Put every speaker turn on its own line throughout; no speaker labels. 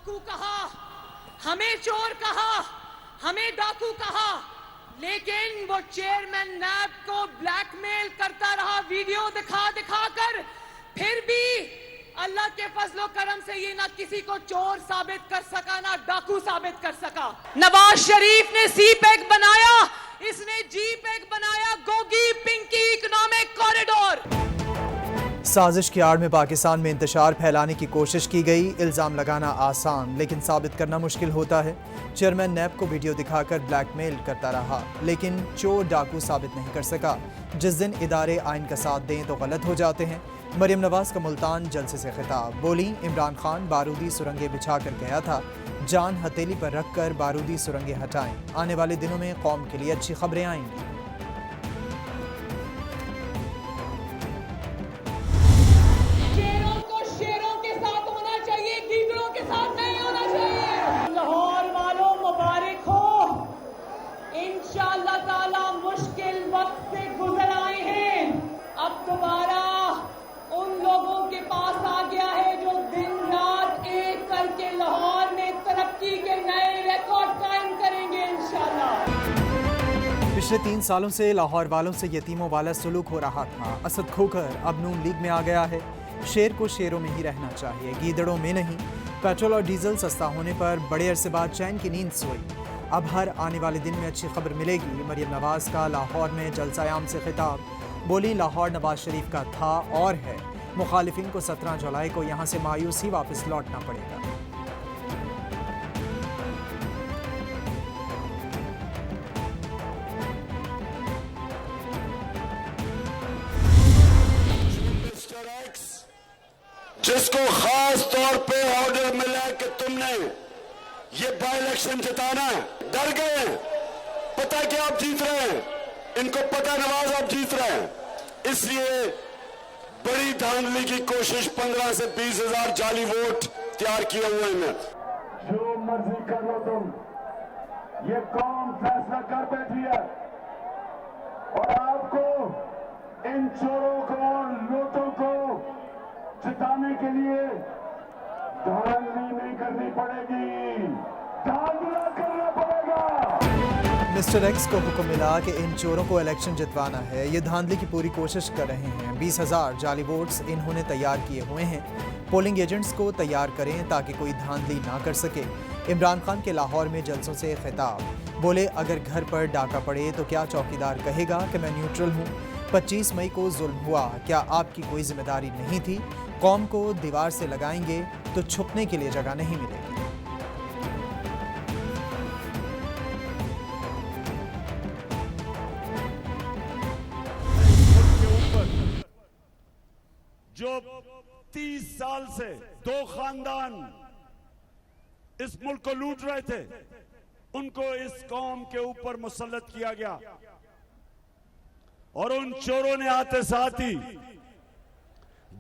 डाकू कहा, हमें चोर कहा, हमें डाकू कहा, लेकिन वो चेयरमैन नैब को ब्लैकमेल करता रहा वीडियो दिखा दिखा कर। फिर भी अल्लाह के फजलो करम से ये ना किसी को चोर साबित कर सका ना डाकू साबित कर सका। नवाज शरीफ ने सी पैक बनाया, इसने जी पैक बनाया, गोगी पिंकी इकोनॉमिक कॉरिडोर।
साजिश की आड़ में पाकिस्तान में इंतशार फैलाने की कोशिश की गई। इल्ज़ाम लगाना आसान लेकिन साबित करना मुश्किल होता है। चेयरमैन नैब को वीडियो दिखाकर ब्लैकमेल करता रहा लेकिन चोर डाकू साबित नहीं कर सका। जिस दिन इदारे आइन का साथ दें तो गलत हो जाते हैं। मरियम नवाज का मुल्तान जलसे से खिताब, बोली इमरान खान बारूदी सुरंगें बिछा कर गया था, जान हथेली पर रख कर बारूदी सुरंगें हटाएं। आने वाले दिनों में कौम के लिए अच्छी खबरें आएंगी।
इंशाअल्लाह ताला मुश्किल वक्त से गुजर आए हैं, अब दोबारा उन लोगों के पास आ गया है जो दिन रात एक करके लाहौर में तरक्की के नए रिकॉर्ड कायम करेंगे इंशाअल्लाह।
पिछले 3 सालों से लाहौर वालों से यतीमों वाला सुलूक हो रहा था। असद खोकर अब नून लीग में आ गया है। शेर को शेरों में ही रहना चाहिए, गीदड़ों में नहीं। पेट्रोल और डीजल सस्ता होने पर बड़े अरसे बाद चैन की नींद सोई। अब हर आने वाले दिन में अच्छी खबर मिलेगी। मरियम नवाज का लाहौर में जलसायाम से खिताब, बोली लाहौर नवाज शरीफ का था और है। मुखालिफिन को 17 जुलाई को यहाँ से मायूस ही वापस लौटना पड़ेगा।
जिसको खास तौर पे ऑर्डर मिला कि तुमने ये बाई इलेक्शन जिताना है, डर गए हैं। पता है कि आप जीत रहे हैं, इनको पता नवाज आप जीत रहे हैं, इसलिए बड़ी धांधली की कोशिश 15 से 20 हजार जाली वोट तैयार किए हुए हैं। जो मर्जी कर लो तुम, ये कौम फैसला कर बैठी है और आपको इन चोरों को और लूटों को जिताने के लिए धांधली नहीं करनी पड़ेगी, धांधला करना पड़ेगा।
मिस्टर एक्स को हुक्म मिला कि इन चोरों को इलेक्शन जितवाना है। ये धांधली की पूरी कोशिश कर रहे हैं। 20,000 जाली वोट्स इन्होंने तैयार किए हुए हैं। पोलिंग एजेंट्स को तैयार करें ताकि कोई धांधली ना कर सके। इमरान खान के लाहौर में जलसों से खिताब, बोले अगर घर पर डाका पड़े तो क्या चौकीदार कहेगा कि मैं न्यूट्रल हूँ। 25 मई को जुल्म हुआ, क्या आपकी कोई जिम्मेदारी नहीं थी? कौम को दीवार से लगाएंगे तो छुपने के लिए जगह नहीं मिलेगी।
जो 30 साल से 2 खानदान इस मुल्क को लूट रहे थे, उनको इस कौम के ऊपर मुसल्लत किया गया और उन चोरों ने आते साथ ही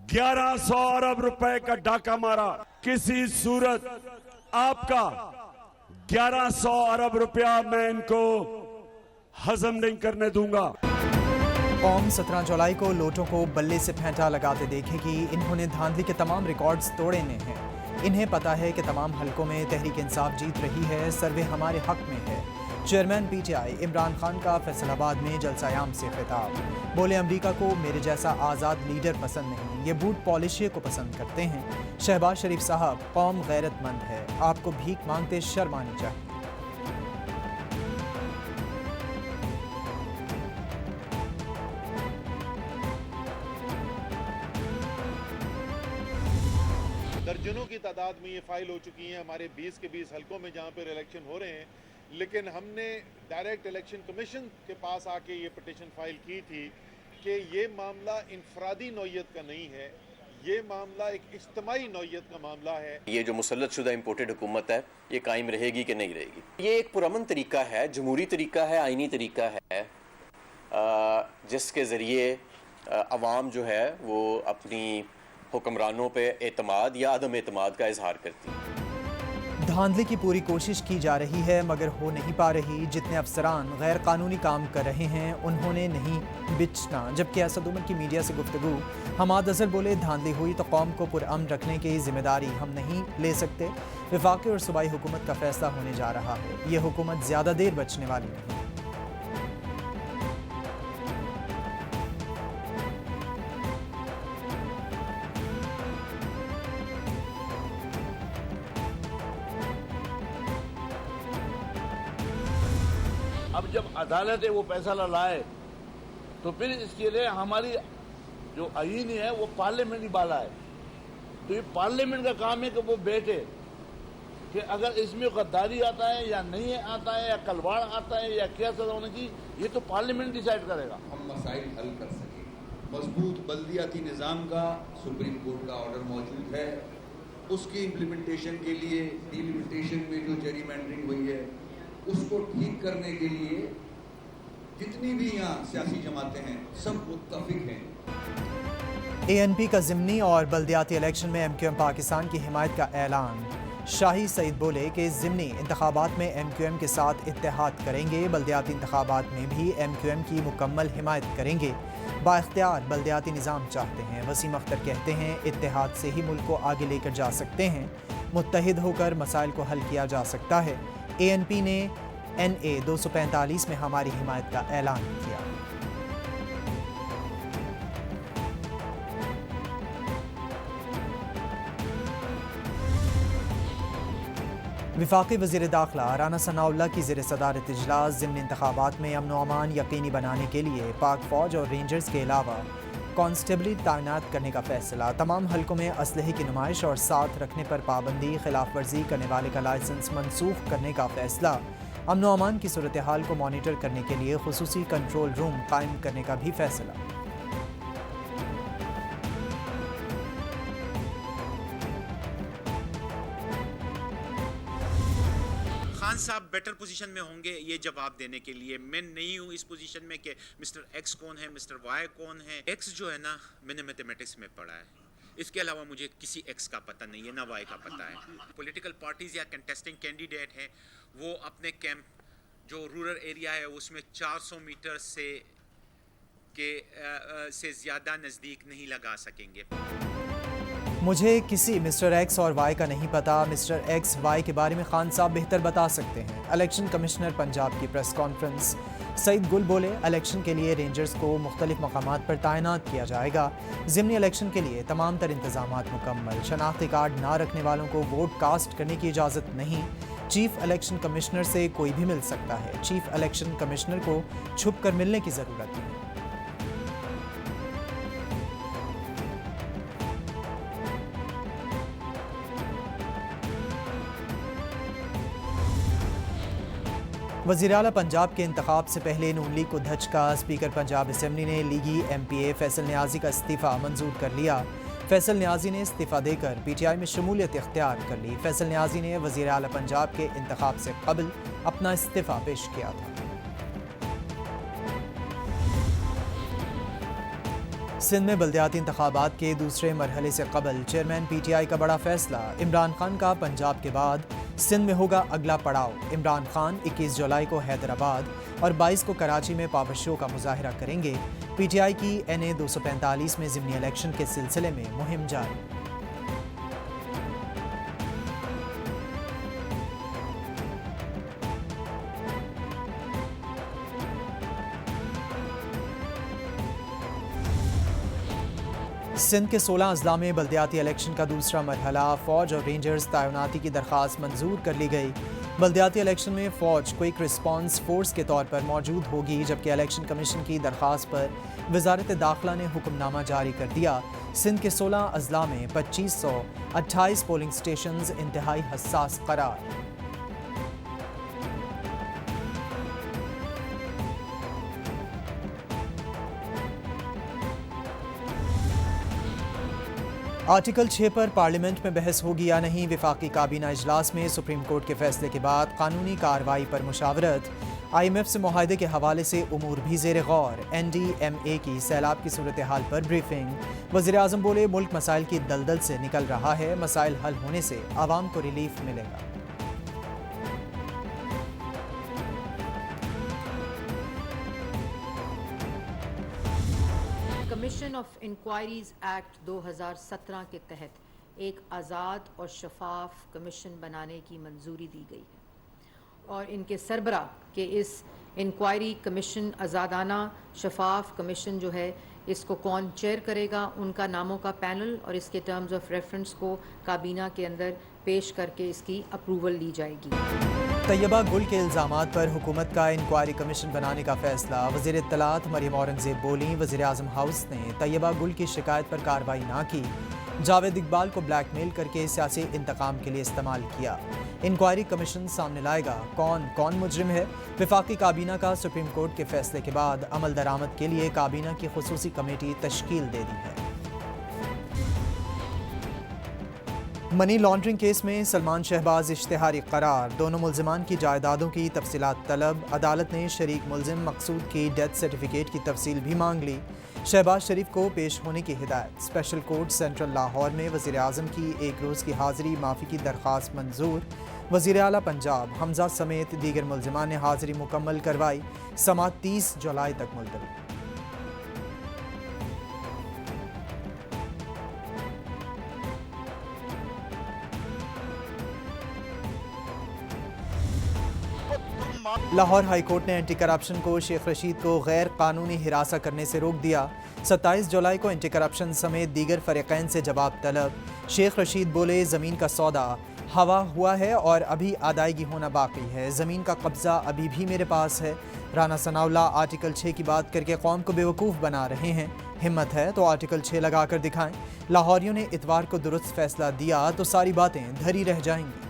1100 अरब रुपए का डाका मारा। किसी सूरत आपका 1100 अरब रुपया मैं इनको हजम नहीं करने दूंगा।
कौम 17 जुलाई को लोटों को बल्ले से फेंटा लगाते देखेगी। इन्होंने धांधली के तमाम रिकॉर्ड्स तोड़ने हैं। इन्हें पता है कि तमाम हलकों में तहरीक इंसाफ जीत रही है। सर्वे हमारे हक में है। चेयरमैन PTI इमरान खान का फैसलाबाद में जलसायाम से खिताब, बोले अमरीका को मेरे जैसा आज़ाद लीडर पसंद नहीं, ये बूट पॉलिशिया को पसंद करते हैं। शहबाज शरीफ साहब, कौम गैरतमंद है, आपको भीख मांगते शर्म आनी चाहिए।
दर्जनों की तादाद में ये फाइल हो चुकी हैं हमारे 20 के 20 हलकों में जहाँ पर इलेक्शन हो रहे हैं, लेकिन हमने डायरेक्ट इलेक्शन कमीशन के पास आके ये पिटीशन फाइल की थी कि ये मामला इनफरादी नौयत का नहीं है, ये मामला एक इज्तिमाई नौयत का मामला है।
ये जो मुसल्लत शुदा इम्पोर्टेड हुकूमत है, ये कायम रहेगी कि नहीं रहेगी? ये एक पुरअमन तरीका है, जमहूरी तरीका है, आइनी तरीका है, जिसके ज़रिए अवाम जो है वो अपनी हुक्मरानों पे एतमाद या अदम एतमाद का इजहार करती है।
धांधली की पूरी कोशिश की जा रही है मगर हो नहीं पा रही। जितने अफसरान गैर कानूनी काम कर रहे हैं उन्होंने नहीं बिचना। जबकि असद उमर की मीडिया से गुफ्तगू हमाद अजहर बोले, धांधली हुई तो कौम को पुरअमन रखने की जिम्मेदारी हम नहीं ले सकते। वफाकी और सूबाई हुकूमत का फैसला होने जा रहा है। ये हुकूमत ज़्यादा देर बचने वाली नहीं।
अब जब अदालत है वो फैसला लाए तो फिर इसके लिए हमारी जो आईन है वो पार्लियामेंट वाला है। तो ये पार्लियामेंट का काम है कि वो बैठे कि अगर इसमें गद्दारी आता है या नहीं आता है या कलवाड़ आता है या क्या सजा होने की, ये तो पार्लियामेंट डिसाइड करेगा।
हम मसाइल हल कर सकें। मजबूत बल्दियाती निज़ाम का सुप्रीम कोर्ट का ऑर्डर मौजूद है। उसकी इम्प्लीमेंटेशन के लिए डिलिमिटेशन में जो जेरीमैंडरिंग हुई है उसको ठीक करने के लिए जितनी भी यहाँ सियासी जमातें हैं सब मुत्तफिक हैं।
ANP का ज़िमनी और बल्दियाती इलेक्शन में MQM पाकिस्तान की हिमायत का ऐलान। शाही सईद बोले कि ज़िमनी इंतखाबात में MQM के साथ इत्तेहाद करेंगे। बल्दियाती इंतखाबात में भी MQM की मुकम्मल हिमायत करेंगे। बाइख्तियार बल्दियाती निज़ाम चाहते हैं। वसीम अख्तर कहते हैं, इत्तेहाद से ही मुल्क को आगे लेकर जा सकते हैं। मुत्तहिद होकर मसाइल को हल किया जा सकता है। ANP ने NA 245 में हमारी हिमायत का ऐलान किया। वफाकी वज़ीर दाखिला राना सनाउल्लाह की ज़ेर सदारत इजलास ज़िमनी इंतखाबात में अमन व अमान यकीनी बनाने के लिए पाक फ़ौज और रेंजर्स के अलावा कांस्टेबली तैनात करने का फैसला। तमाम हल्कों में असलहे की नुमाइश और साथ रखने पर पाबंदी। खिलाफ वर्जी करने वाले का लाइसेंस मनसूख करने का फैसला। अमन व अमान की सूरत हाल को मॉनिटर करने के लिए खुसूसी कंट्रोल रूम कायम करने का भी फैसला।
खान साहब बेटर पोजीशन में होंगे ये जवाब देने के लिए। मैं नहीं हूँ इस पोजीशन में कि मिस्टर एक्स कौन है, मिस्टर वाई कौन है। एक्स जो है ना, मैंने मैथमेटिक्स में पढ़ा है, इसके अलावा मुझे किसी एक्स का पता नहीं है, ना वाई का पता है। पॉलिटिकल पार्टीज या कंटेस्टिंग कैंडिडेट हैं, वो अपने कैंप जो रूरल एरिया है उसमें 400 मीटर से ज़्यादा नज़दीक नहीं लगा सकेंगे।
मुझे किसी मिस्टर एक्स और वाई का नहीं पता। मिस्टर एक्स वाई के बारे में खान साहब बेहतर बता सकते हैं। इलेक्शन कमिश्नर पंजाब की प्रेस कॉन्फ्रेंस। सईद गुल बोले, इलेक्शन के लिए रेंजर्स को मुख्तलिफ मकामात पर तैनात किया जाएगा। ज़िमनी इलेक्शन के लिए तमाम तर इंतजामात मुकम्मल। शनाख्ती कार्ड ना रखने वालों को वोट कास्ट करने की इजाज़त नहीं। चीफ इलेक्शन कमिश्नर से कोई भी मिल सकता है। चीफ इलेक्शन कमिश्नर को छुप कर मिलने की ज़रूरत नहीं। वज़ीर आला पंजाब के इंतखाब से पहले नून लीग को धचका। स्पीकर पंजाब असम्बली ने लीगी MPA फैसल न्याजी का इस्तीफ़ा मंजूर कर लिया। फैसल न्याजी ने इस्तीफ़ा देकर PTI में शमूलियत इख्तियार कर ली। फैसल न्याजी ने वज़ीर आला पंजाब के इंतखाब से कबल अपना इस्तीफ़ा पेश किया था। सिंध में बल्दियाती इंतखाबात के दूसरे मरहले से कबल चेयरमैन PTI का बड़ा फैसला। इमरान खान का पंजाब के बाद सिंध में होगा अगला पड़ाव। इमरान खान 21 जुलाई को हैदराबाद और 22 को कराची में पावर शो का मुजाहरा करेंगे। PTI की NA 245 में ज़िमनी इलेक्शन के सिलसिले में मुहिम जारी। सिंध के 16 अजला में बल्दियाती इलेक्शन का दूसरा मरहला। फ़ौज और रेंजर्स तैनाती की दरख्वास्त मंजूर कर ली गई। बल्दियाती इलेक्शन में फ़ौज क्विक रिस्पॉन्स फोर्स के तौर पर मौजूद होगी, जबकि इलेक्शन कमीशन की दरख्वास्त पर वजारत दाखिला ने हुक्मनामा जारी कर दिया। सिंध के 16 अजला में 2528 पोलिंग स्टेशन इंतहाई हसास करार। आर्टिकल 6 पर पार्लियामेंट में बहस होगी या नहीं। वफाकी काबीना इजलास में सुप्रीम कोर्ट के फैसले के बाद कानूनी कार्रवाई पर मुशावरत। IMF से मुआहदे के हवाले से उमूर भी ज़ेर गौर। NDMA की सैलाब की सूरत हाल पर ब्रीफिंग। वज़ीर आज़म बोले, मुल्क मसाइल की दलदल से निकल रहा है, मसाइल हल होने से आवाम को रिलीफ मिलेगा।
कमीशन ऑफ इंक्वायरीज एक्ट 2017 के तहत एक आज़ाद और शफाफ कमीशन बनाने की मंजूरी दी गई है और इनके सरबरा के इस इंक्वायरी कमीशन आज़ादाना शफाफ कमीशन जो है इसको कौन चेयर करेगा, उनका नामों का पैनल और इसके टर्म्स ऑफ रेफरेंस को काबीना के अंदर पेश करके इसकी अप्रूवल ली जाएगी।
तैयबा गुल के इल्ज़ामात पर हुकूमत का इंक्वायरी कमीशन बनाने का फैसला। वज़ीर इत्तलात मरियम औरंगज़ेब बोली, वज़ीर आज़म हाउस ने तैयबा गुल की शिकायत पर कार्रवाई ना की, जावेद इकबाल को ब्लैकमेल करके सियासी इंतकाम के लिए इस्तेमाल किया। इंक्वायरी कमीशन सामने लाएगा कौन कौन मुजरिम है। वफाकी काबीना का सुप्रीम कोर्ट के फैसले के बाद अमल दरामद के लिए काबीना की खुसूसी कमेटी तश्कील दे दी है। मनी लॉन्ड्रिंग केस में सलमान शहबाज इश्तिहारी करार, दोनों मुल्जिमान की जायदादों की तफसीलात तलब। अदालत ने शरीक मुल्जिम मकसूद की डेथ सर्टिफिकेट की तफसील भी मांग ली। शहबाज शरीफ को पेश होने की हिदायत। स्पेशल कोर्ट सेंट्रल लाहौर में वज़ीर आज़म की एक रोज़ की हाज़िरी माफ़ी की दरख्वास्त मंजूर। वज़ीर आला पंजाब हमजा समेत दीगर मुल्जिमान ने हाज़िरी मुकम्मल करवाई। समाअत 30 जुलाई तक मुलतवी। लाहौर हाई कोर्ट ने एंटी करप्शन को शेख रशीद को गैर कानूनी हिरासा करने से रोक दिया। 27 जुलाई को एंटी करप्शन समेत दीगर फरीक़ैन से जवाब तलब। शेख रशीद बोले, ज़मीन का सौदा हवा हुआ है और अभी अदायगी होना बाकी है। ज़मीन का कब्ज़ा अभी भी मेरे पास है। राना सनाउल्ला आर्टिकल 6 की बात करके कौम को बेवकूफ़ बना रहे हैं। हिम्मत है तो आर्टिकल 6 लगा कर दिखाएं। लाहौरियों ने इतवार को दुरुस्त फैसला दिया तो सारी बातें धरी रह जाएंगी।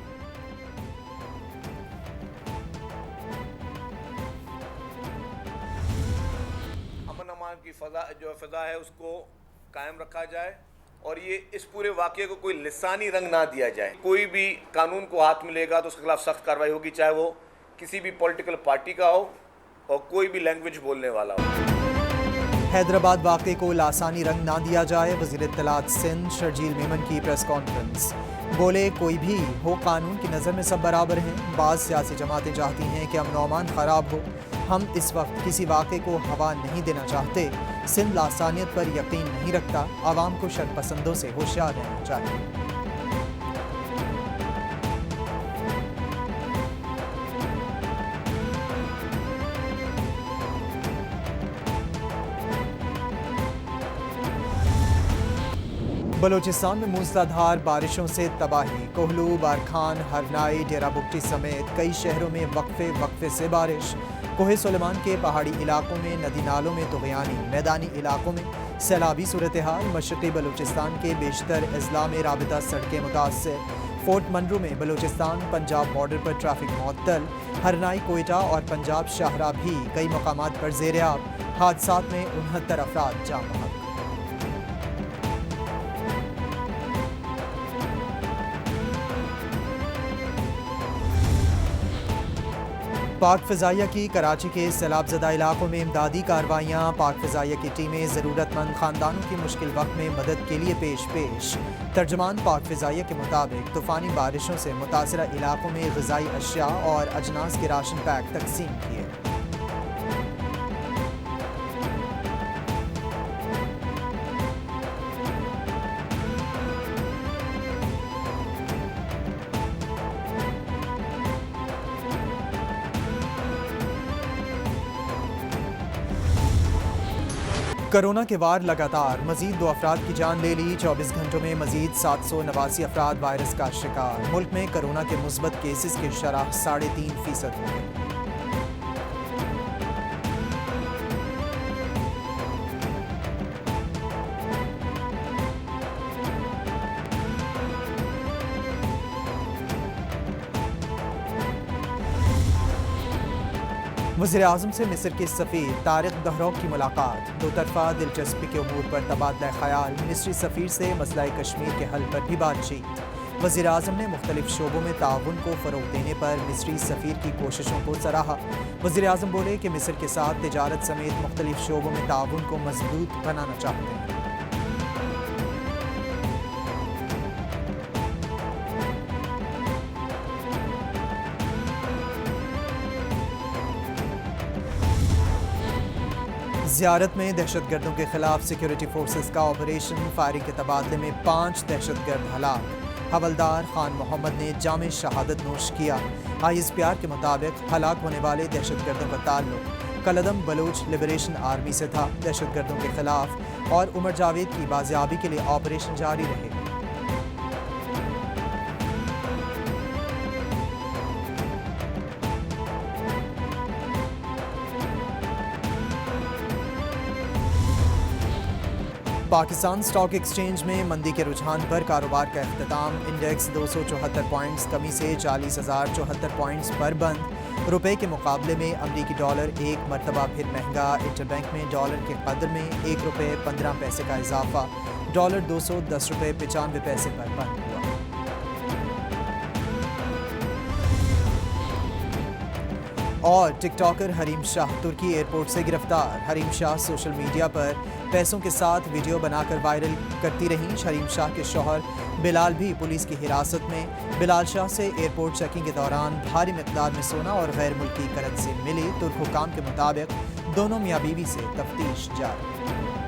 की फ़ज़ा है उसको कायम रखा जाए और ये इस पूरे वाक़े को कोई लिसानी रंग ना दिया जाए। कोई भी कानून को हाथ मिलेगा तो उसके खिलाफ सख्त कार्रवाई होगी, चाहे वो किसी भी पॉलिटिकल पार्टी का हो और कोई भी लैंग्वेज बोलने वाला हो।
हैदराबाद वाक़े को लासानी रंग ना दिया जाए। वज़ीर इत्तलात सिंध शर्जील मेमन की प्रेस कॉन्फ्रेंस। बोले, कोई भी हो कानून की नज़र में सब बराबर हैं। बाज़ सियासी जमातें चाहती हैं कि अमन अमान ख़राब हो। हम इस वक्त किसी वाक़े को हवा नहीं देना चाहते। सिंध लासानियत पर यकीन नहीं रखता। आवाम को शरपसंदों से होशियार रहना चाहिए। बलोचिस्तान में मूसलाधार बारिशों से तबाही। कोहलू, बारखान, हरनाई, डेरा बुगटी समेत कई शहरों में वक्फे से बारिश। कोहे सुलेमान के पहाड़ी इलाकों में नदी नालों में तुग़यानी, मैदानी इलाकों में सैलाबी सूरत हाल। मशरक़ी बलूचिस्तान के बेशतर अजला में राबिता सड़कें मुतासर। फोर्ट मंडरू में बलूचिस्तान पंजाब बॉर्डर पर ट्रैफिक मुअत्तल। हरनाई, कोयटा और पंजाब शाहरा भी कई मकामात पर ज़ेर-ए-आब। हादसात में 69 अफराद जान बहक। पाक फ़िज़ाइया की कराची के सैलाबज़दा इलाकों में इमदादी कार्रवाइयाँ। पाक फ़िज़ाइया की टीमें ज़रूरतमंद ख़ानदानों की मुश्किल वक्त में मदद के लिए पेश। तर्जमान पाक फ़िज़ाइया के मुताबिक तूफ़ानी बारिशों से मुतासरा इलाकों में ग़िज़ाई अशिया और अजनास के राशन पैक तकसीम किए। कोरोना के वार लगातार। मजीद 2 अफराद की जान ले ली। 24 घंटों में मजीद 789 अफराद वायरस का शिकार। मुल्क में कोरोना के मुस्बत केसेस की शरह 3.5% हो गई। वज़ीर आज़म से मिस्र के सफ़ीर तारिक दहरौ की मुलाकात। दो तरफ़ा दिलचस्पी के उमूर पर तबादला ख़याल। मिस्री सफ़ीर से मसला कश्मीर के हल पर भी बातचीत। वज़ीर आज़म ने मुख्तलिफ शोबों में ताउन को फ़रोग़ देने पर मिस्री सफ़ीर की कोशिशों को सराहा। वज़ीर आज़म बोले कि मिस्र के साथ तिजारत समेत मुख्तलिफ शोबों में ताउन को मजबूत बनाना चाहते हैं। ज़ियारत में दहशतगर्दों के खिलाफ सिक्योरिटी फोर्सेस का ऑपरेशन, फायरिंग के तबादले में 5 दहशतगर्द हलाक। हवलदार खान मोहम्मद ने जामे शहादत नोश किया। ISPR के मुताबिक हलाक होने वाले दहशतगर्दों का ताल्लुक कलदम बलूच लिबरेशन आर्मी से था। दहशतगर्दों के खिलाफ और उमर जावेद की बाजियाबी के लिए ऑपरेशन जारी रहेगा। पाकिस्तान स्टॉक एक्सचेंज में मंदी के रुझान पर कारोबार का अख्ताम। इंडेक्स 274 पॉइंट्स कमी से 40,074 पॉइंट्स पर बंद। रुपए के मुकाबले में अमरीकी डॉलर एक मरतबा फिर महंगा। इंटरबैंक में डॉलर के कदर में ₹1.15 का इजाफा। डॉलर 210 रुपये 95 पैसे पर बंद हुआ। और टिकटॉकर हरीम शाह तुर्की एयरपोर्ट से गिरफ्तार। हरीम शाह सोशल मीडिया पर पैसों के साथ वीडियो बनाकर वायरल करती रहीं। हरीम शाह के शौहर बिलाल भी पुलिस की हिरासत में। बिलाल शाह से एयरपोर्ट चेकिंग के दौरान भारी मिकदार में सोना और गैर मुल्की करेंसी मिली। तुर्क हुकाम के मुताबिक दोनों मियाँ बीवी से तफ्तीश जारी।